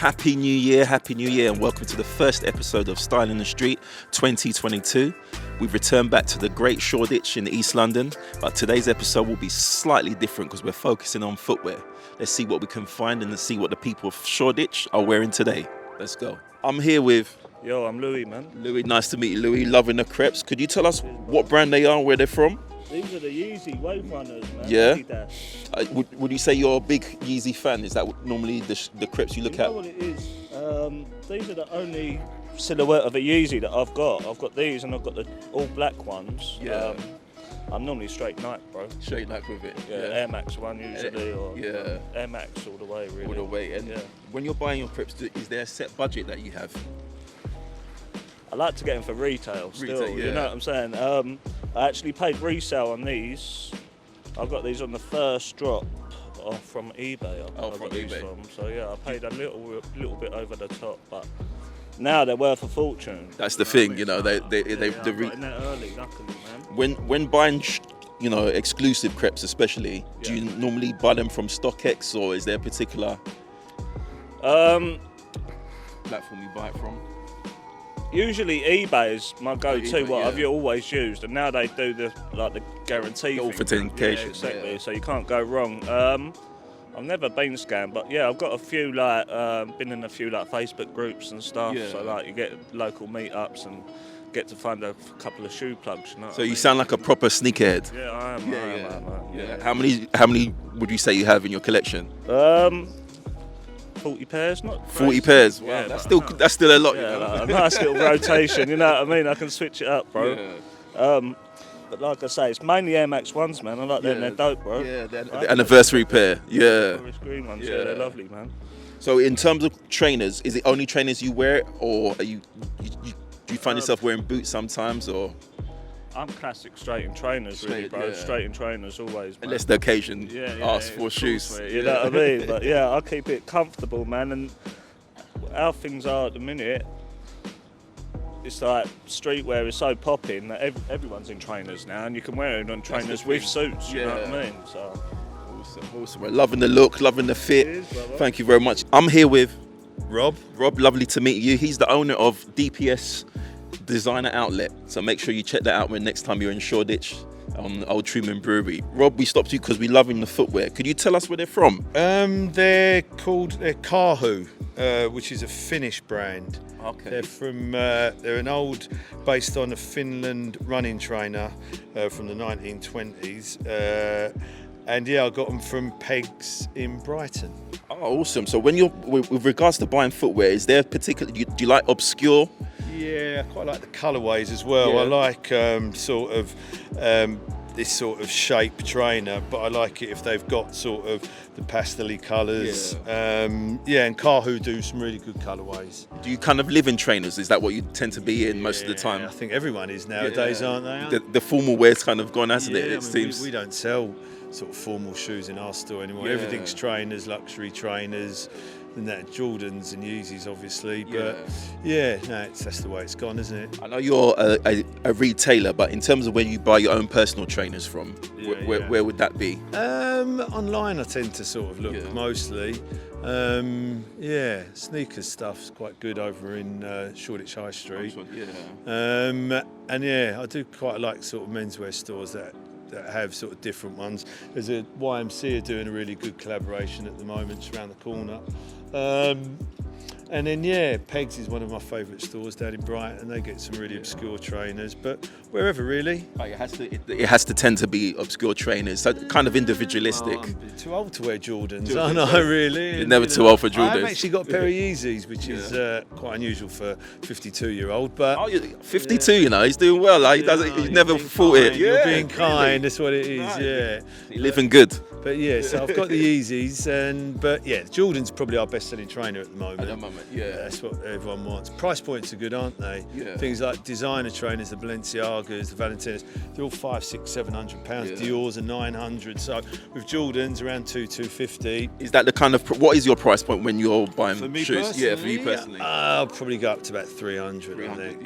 Happy New Year, and welcome to the first episode of Style in the Street 2022. We've returned back to the Great Shoreditch in East London, but today's episode will be slightly different because we're focusing on footwear. Let's see what we can find and see what the people of Shoreditch are wearing today. Let's go. I'm here with... Yo, I'm Louis, man. Louis, nice to meet you, Louis. Loving the crepes. Could you tell us what brand they are and where they're from? These are the Yeezy Wave Runners, man. Yeah. Would you say you're a big Yeezy fan? Is that normally the crepes you look at? You know what it is? These are the only silhouette of a Yeezy that I've got. I've got these and I've got the all black ones. Yeah. I'm normally straight Nike, bro. Straight Nike with it. Yeah, Air Max one usually, or Air Max all the way, really. All the way. And when you're buying your crepes, is there a set budget that you have? I like to get them for retail still, you know what I'm saying? I actually paid resale on these. I got these on the first drop from eBay. From eBay. So yeah, I paid a little bit over the top, but now they're worth a fortune. That's the thing, you know. They got in there early, luckily, man. When buying, exclusive crepes, especially, do you normally buy them from StockX, or is there a particular platform you buy it from? Usually eBay is my go-to, I've always used, and now they do the guarantee authentication. Yeah, exactly, so you can't go wrong. I've never been scammed, but yeah, I've got a few been in a few Facebook groups and stuff. Yeah. So you get local meetups and get to find a couple of shoe plugs. You know so you sound like a proper sneakerhead. Yeah, I am. Yeah. How many would you say you have in your collection? 40 pairs, not 40 pairs. Wow, yeah, that's still a lot. Yeah, you know? A nice little rotation. You know what I mean? I can switch it up, bro. Yeah. But like I say, it's mainly Air Max ones, man. I like them. They're dope, bro. Yeah, they're the anniversary pair. Yeah. Forest green ones. Yeah, they're lovely, man. So in terms of trainers, is it only trainers you wear, or do you find yourself wearing boots sometimes, or? I'm classic straight in trainers, really, bro. Yeah. Straight in trainers always, man. Unless the occasion asks for shoes. You know what I mean? But yeah, I keep it comfortable, man. And how things are at the minute, it's like streetwear is so popping that everyone's in trainers now, and you can wear it on trainers with suits. You know what I mean? So awesome. We're loving the look, loving the fit. Thank you very much. I'm here with Rob. Rob, lovely to meet you. He's the owner of DPUS Designer Outlet, so make sure you check that out when next time you're in Shoreditch on Old Truman Brewery. Rob, we stopped you because we love the footwear. Could you tell us where they're from? They're Karhu, which is a Finnish brand. Okay. They're from they're an old, based on a Finland running trainer from the 1920s. And I got them from Pegs in Brighton. Oh, awesome. So when you're with regards to buying footwear, is there particular? Do you like obscure? Yeah, I quite like the colourways as well. Yeah. I like this sort of shape trainer, but I like it if they've got sort of the pastel-y colours. Yeah. And Karhu do some really good colourways. Do you kind of live in trainers? Is that what you tend to be in most of the time? I think everyone is nowadays, aren't they? The formal wear's kind of gone, hasn't it? It seems. We don't sell sort of formal shoes in our store anymore. Everything's trainers, luxury trainers, and that Jordans and Yeezys, obviously. But that's the way it's gone, isn't it? I know you're a retailer, but in terms of where you buy your own personal trainers from, where would that be? Online, I tend to sort of look mostly. Sneakers stuff's quite good over in Shoreditch High Street. I do quite like sort of menswear stores that have sort of different ones. There's a YMC are doing a really good collaboration at the moment, just around the corner. And then Pegs is one of my favourite stores down in Brighton. They get some really obscure trainers, but wherever really. It has to tend to be obscure trainers, so kind of individualistic. I'm too old to wear Jordans, aren't I, really? You're never too old for Jordans. I've actually got a pair of Yeezys, which is quite unusual for a 52-year-old. But 52, you know, he's doing well. He's never thought it. You're being kind, that's what it is, You're living good. But so I've got the Yeezys, but Jordan's probably our best-selling trainer at the moment. At the moment, that's what everyone wants. Price points are good, aren't they? Yeah. Things like designer trainers, the Balenciagas, the Valentinas, they're all £500, £600, £700. Dior's are £900. So with Jordans, around $250. Is that the kind of what is your price point when you're buying shoes? Personally, for you personally. I'll probably go up to about 300. I think.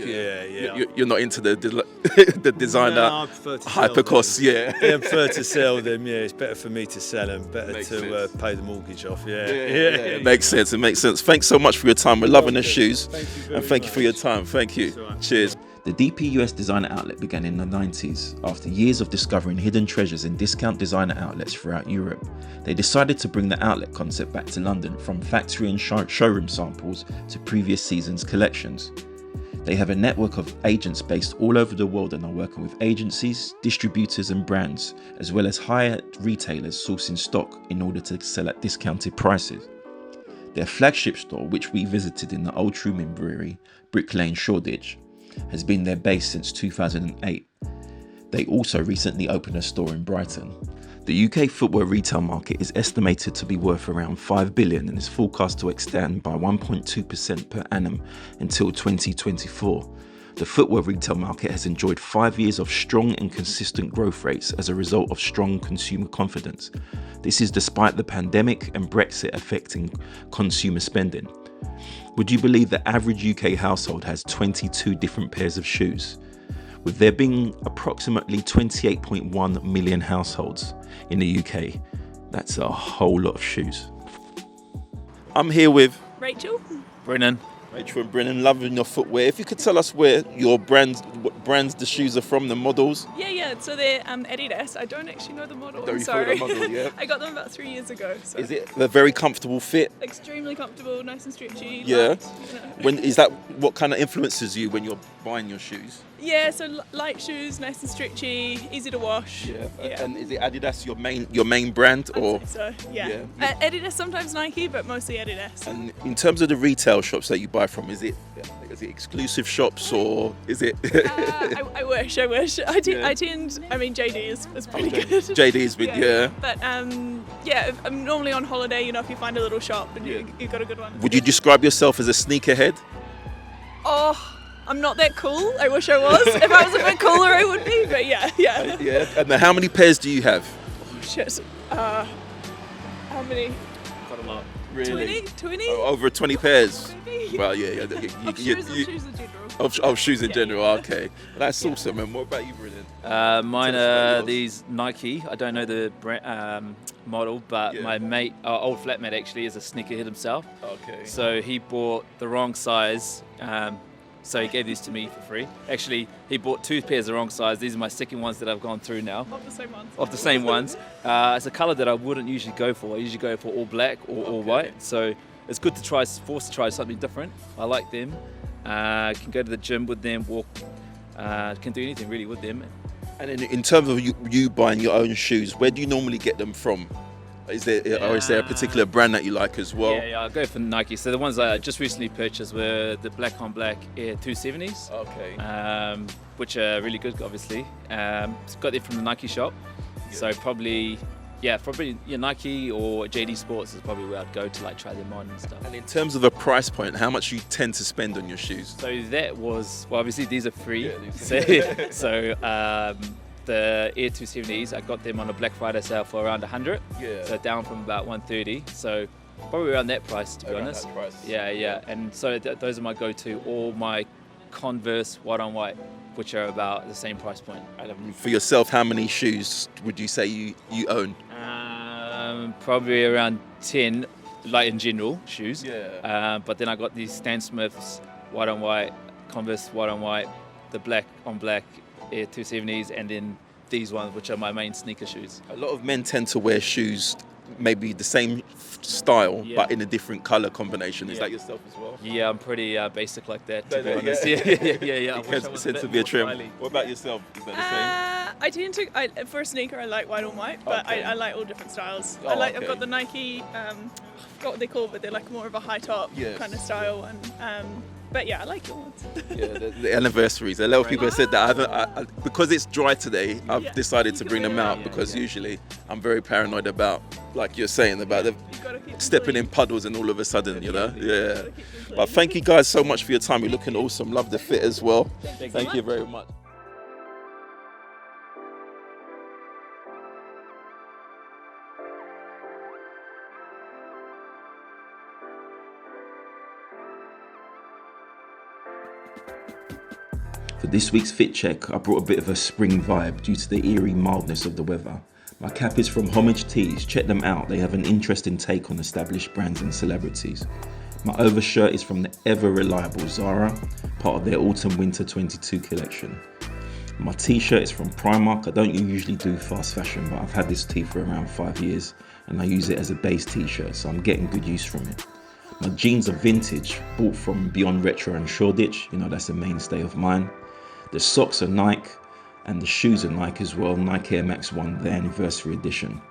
You're not into the designer hyper costs. I prefer to sell them. It's better for me need to sell them. Better Makes to sense. pay the mortgage off. Yeah. It makes sense. It makes sense. Thanks so much for your time. We're loving the shoes. Thank you very And thank you for your much. time. Thank you. That's all right. Cheers. The DPUS designer outlet began in the 90s after years of discovering hidden treasures in discount designer outlets throughout Europe. They decided to bring the outlet concept back to London, from factory and showroom samples to previous seasons' collections. They have a network of agents based all over the world and are working with agencies, distributors and brands, as well as higher retailers sourcing stock in order to sell at discounted prices. Their flagship store, which we visited in the Old Truman Brewery, Brick Lane, Shoreditch, has been their base since 2008. They also recently opened a store in Brighton. The UK footwear retail market is estimated to be worth around 5 billion and is forecast to expand by 1.2% per annum until 2024. The footwear retail market has enjoyed 5 years of strong and consistent growth rates as a result of strong consumer confidence. This is despite the pandemic and Brexit affecting consumer spending. Would you believe the average UK household has 22 different pairs of shoes? With there being approximately 28.1 million households in the UK, that's a whole lot of shoes. I'm here with Rachel? Brennan. Rachel and Brennan, loving your footwear. If you could tell us where your brands, what brands the shoes are from, the models. Yeah, so they're Adidas. I don't actually know the model, Don't I'm you sorry. follow the model, yeah? I got them about 3 years ago. So. Is it a very comfortable fit? Extremely comfortable, nice and stretchy. Yeah. Light, you know. When is that? What kind of influences you when you're buying your shoes? Yeah, so light shoes, nice and stretchy, easy to wash. And is it Adidas your main brand, I'd or? say so, yeah. Yeah. Adidas, sometimes Nike, but mostly Adidas. And in terms of the retail shops that you buy from, is it exclusive shops or is it? I wish. I Yeah. tend. I mean, JD is pretty good. JD's been, yeah. But if I'm normally on holiday, you know, if you find a little shop and you got a good one. Would you describe yourself as a sneakerhead? Oh, I'm not that cool. I wish I was. If I was a bit cooler, I would be. But yeah. Yeah. And how many pairs do you have? Shit. How many? Got a lot. 20? Over 20 pairs. Maybe. Well, yeah. Of shoes in general. Of shoes in Yeah. general. Okay, that's awesome. And what about you, Brennan? Mine Tell us about are yours. these Nike. I don't know the model, but Yeah. my mate, our old flatmate actually, is a sneakerhead himself. Okay. So he bought the wrong size. So he gave these to me for free. Actually, he bought 2 pairs the wrong size. These are my second ones that I've gone through now. Of the same ones. Of the same ones. It's a colour that I wouldn't usually go for. I usually go for all black or all white. So it's good to force to try something different. I like them. Can go to the gym with them, walk. Can do anything really with them. And in terms of you buying your own shoes, where do you normally get them from? Is there a particular brand that you like as well? Yeah, I'll go for Nike. So the ones I just recently purchased were the black on black Air 270s, which are really good, obviously. Got them from the Nike shop. So probably Nike or JD Sports is probably where I'd go to like try them on and stuff. And in terms of a price point, how much you tend to spend on your shoes? So that was, well, obviously these are free. Yeah, So the Air 270s, I got them on a Black Friday sale for around 100. Yeah. So down from about 130. So probably around that price, to be Around honest. that price. Yeah. And so those are my go-to. All my Converse white on white, which are about the same price point. And for yourself, how many shoes would you say you own? Probably around 10, like in general, shoes. Yeah. But then I got these Stan Smiths white on white, Converse white on white, the black on black Air 270s, and then these ones, which are my main sneaker shoes. A lot of men tend to wear shoes maybe the same style but in a different color combination. Is that yourself as well? Yeah, I'm pretty basic like that, to be Yeah. honest. Yeah. I wish I It was tends a to bit be a more trim. stylish. What about yourself? Is that I tend to, for a sneaker, I like white on white, but Okay. I like all different styles. Oh, I've okay. got the Nike, I forgot what they call, but they're like more of a high top Yes. kind of style one. But yeah, I like your ones. the same? Yeah, the anniversaries. A lot of people have said that. Because it's dry today, I've Yeah. decided You to can bring wear them them out out, because usually I'm very paranoid about, like you're saying, about the You've got to keep them stepping clean. in puddles and all of a sudden, you know? Yeah. Gotta keep them clean. But thank you guys so much for your time. You're looking awesome. Love the fit as well. Thank you very much. For this week's fit check, I brought a bit of a spring vibe due to the eerie mildness of the weather. My cap is from Homage Tees. Check them out. They have an interesting take on established brands and celebrities. My overshirt is from the ever reliable Zara, part of their Autumn Winter 22 collection. My t-shirt is from Primark. I don't usually do fast fashion, but I've had this tee for around 5 years and I use it as a base t-shirt, so I'm getting good use from it. My jeans are vintage, bought from Beyond Retro and Shoreditch. You know, that's a mainstay of mine. The socks are Nike and the shoes are Nike as well. Nike Air Max 1, the anniversary edition.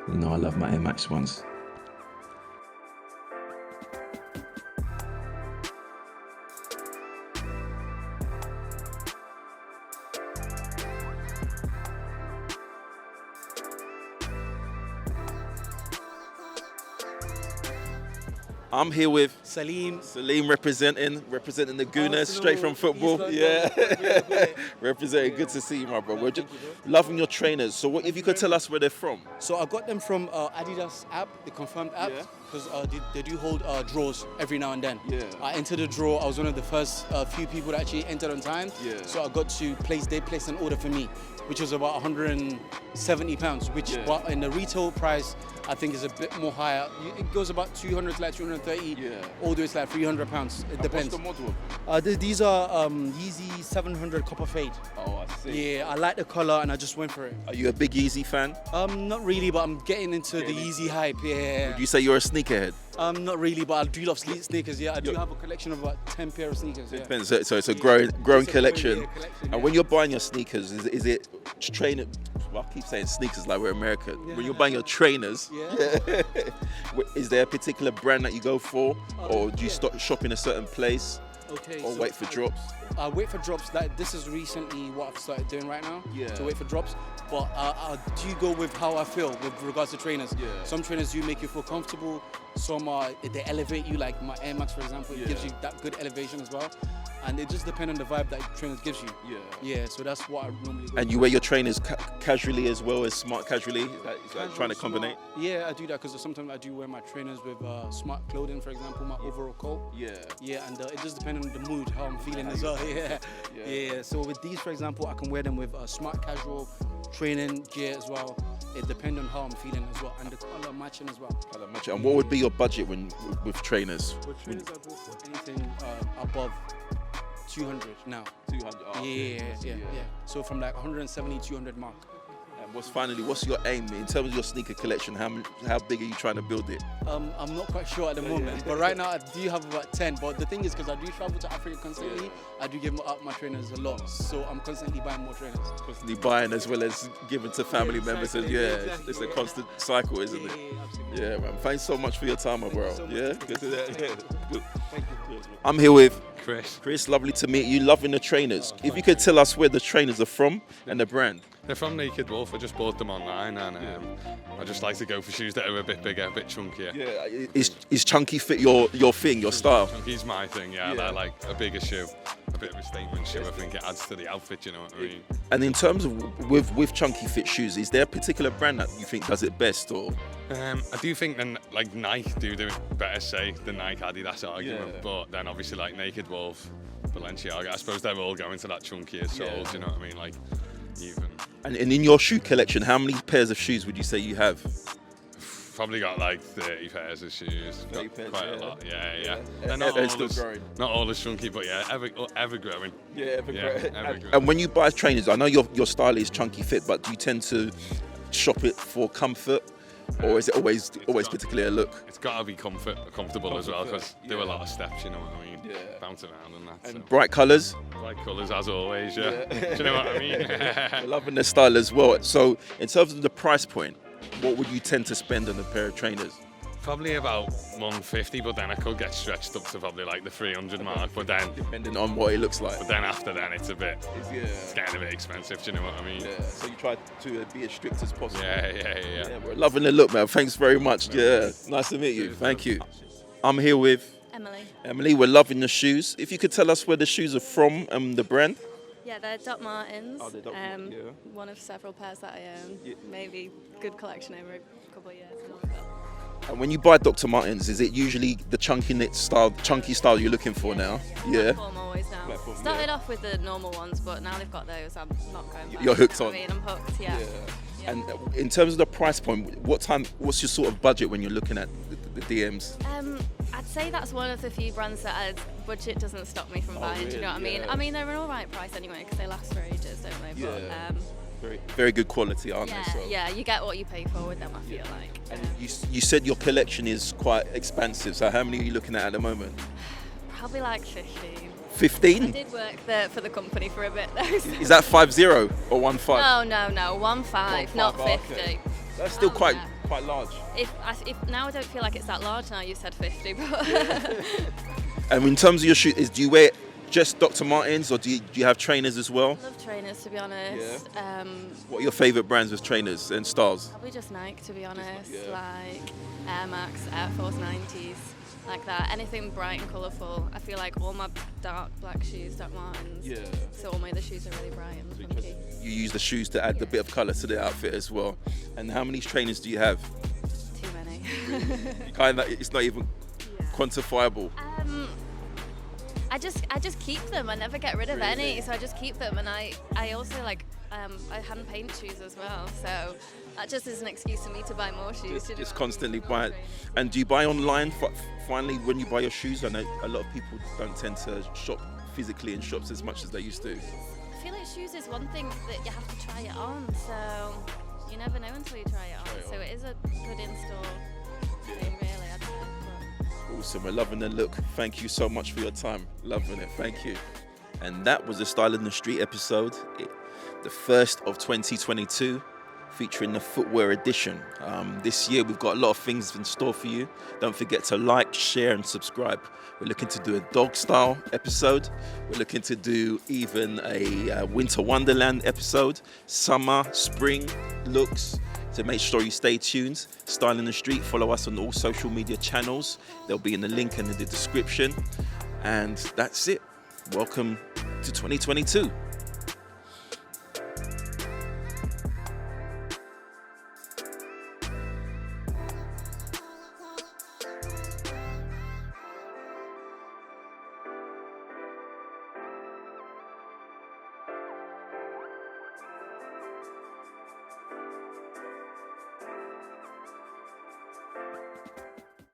You know I love my Air Max 1s. I'm here with Salim. Salim representing the Gooners straight from football. Yeah, representing. Good to see you, my bro. We're just loving your trainers. So, what if you could tell us where they're from? So I got them from Adidas app, the confirmed app, because they do hold draws every now and then. Yeah. I entered a draw. I was one of the first few people that actually entered on time. Yeah. So I got to they placed an order for me, which was about £170, which in the retail price, I think is a bit more higher. It goes about 200 to like 230, all the way to like £300. It depends. What's the model? These are Yeezy 700 Copper Fade. Oh, I see. Yeah, I like the color and I just went for it. Are you a big Yeezy fan? Not really, but I'm getting into the Yeezy hype. Yeah. Would you say you're a sneakerhead? Not really, but I do love sneakers. Yeah, I do have a collection of about 10 pair of sneakers. Yeah. Depends. So it's a growing collection. And when you're buying your sneakers, is it trainer? Well, I keep saying sneakers like we're American. When you're buying your trainers, is there a particular brand that you go for, or do you shop in a certain place, or wait for drops? I wait for drops. This is recently what I've started doing right now. To wait for drops. But I do go with how I feel with regards to trainers. Some trainers do make you feel comfortable. Some they elevate you, like my Air Max, for example. It gives you that good elevation as well. And it just depends on the vibe that trainer gives you. Yeah, so that's what I normally go And you wear your trainers casually as well as smart casually? Is that trying to combine? Yeah, I do that because sometimes I do wear my trainers with smart clothing, for example, my overall coat. Yeah, and it just depends on the mood, how I'm feeling as well. Yeah. So with these, for example, I can wear them with smart casual training gear as well. It depends on how I'm feeling as well, and the color matching as well. And what would be your budget with trainers? With trainers, I go for anything above 200 now. 200. Oh, yeah. So from like 170, 200 mark. And what's your aim in terms of your sneaker collection? How big are you trying to build it? I'm not quite sure at the moment, but right now I do have about 10. But the thing is, because I do travel to Africa constantly, I do give up my trainers a lot. So I'm constantly buying more trainers. Constantly buying as well as giving to family members. Exactly. It's a constant cycle, isn't it? Absolutely. Yeah, man. Thanks so much for your time, my bro. Good. Thank you. I'm here with Chris, lovely to meet you. Loving the trainers. If you could tell us where the trainers are from and the brand. they're from Naked Wolf. I just bought them online, and I just like to go for shoes that are a bit bigger, a bit chunkier. Yeah, is chunky fit your thing, your style? Chunky's my thing, yeah. I like a bigger shoe, a bit of a statement shoe. I think it adds to the outfit, you know what I mean? And in terms of with chunky fit shoes, is there a particular brand that you think does it best, or? I do think then like Nike do it better, say the Nike Adidas argument, but then obviously like Naked Wolf, Balenciaga, I suppose they're all going to that chunkier soles, you know what I mean? Like even. And in your shoe collection, how many pairs of shoes would you say you have? Probably got like 30 pairs of shoes. Got quite a lot, yeah. They're Not all as chunky, but yeah, ever growing. Yeah, ever growing. Ever growing. And when you buy trainers, I know your style is chunky fit, but do you tend to shop it for comfort? Or is it always particularly a look? It's got to be comfortable as well, because do a lot of steps, you know what I mean? Yeah. Bounce around and that. And bright colours? Bright colours as always, yeah. Do you know what I mean? We're loving the style as well. So in terms of the price point, what would you tend to spend on a pair of trainers? Probably about 150, but then I could get stretched up to probably like the 300 mark. But then, depending on what it looks like. But then after then, it's getting a bit expensive. Do you know what I mean? Yeah. So you try to be as strict as possible. Yeah. We're loving the look, man. Thanks very much. Yeah. Nice to meet you. Thank you. I'm here with Emily. We're loving the shoes. If you could tell us where the shoes are from and the brand. Yeah, they're Doc Martens. Oh, they're Doc Martens, One of several pairs that I own. Maybe good collection over a couple of years. And when you buy Dr. Martens, is it usually the chunky style you're looking for now? Yeah. Platform always now. Platform, Started off with the normal ones, but now they've got those. I'm not going back. You're hooked on. I mean, I'm hooked. Yeah. And in terms of the price point, what's your sort of budget when you're looking at the DMs? I'd say that's one of the few brands that budget doesn't stop me from buying. Really? Do you know what I mean? I mean, they're an all right price anyway because they last for ages, don't they? Yeah. But, very good quality, aren't yeah, they? So. yeah, you get what you pay for with them. I feel like. And you said your collection is quite expansive. So how many are you looking at the moment? Probably like 15. 15? I did work for the company for a bit though. So. Is that 50 or 15? No, 15, not 50. Okay. That's still quite large. If now I don't feel like it's that large now. You said 50, but. And in terms of your shoes, do you wear just Dr. Martens or do you have trainers as well? I love trainers, to be honest. Yeah. What are your favourite brands with trainers and styles? Probably just Nike, to be honest. Like Air Max, Air Force 90s, like that. Anything bright and colourful. I feel like all my dark black shoes, Doc Martens. Yeah. So all my other shoes are really bright and funky. You use the shoes to add a bit of colour to the outfit as well. And how many trainers do you have? Too many. It's not even quantifiable. I just keep them. I never get rid of any, so I just keep them. And I also like I hand paint shoes as well, so that just is an excuse for me to buy more shoes. Just constantly buy it. And do you buy online? Finally, when you buy your shoes, I know a lot of people don't tend to shop physically in shops as much as they used to. I feel like shoes is one thing that you have to try it on, so you never know until you try it on. So it is a good in-store thing, really, I'd say. Awesome, we're loving the look. Thank you so much for your time. Loving it, thank you. And that was the Style in the Street episode, the first of 2022, featuring the footwear edition. This year we've got a lot of things in store for you. Don't forget to like, share and subscribe. We're looking to do a dog style episode. We're looking to do even a winter wonderland episode, summer, spring looks. So make sure you stay tuned. Style in the Street, follow us on all social media channels. They'll be in the link and in the description. And that's it. Welcome to 2022.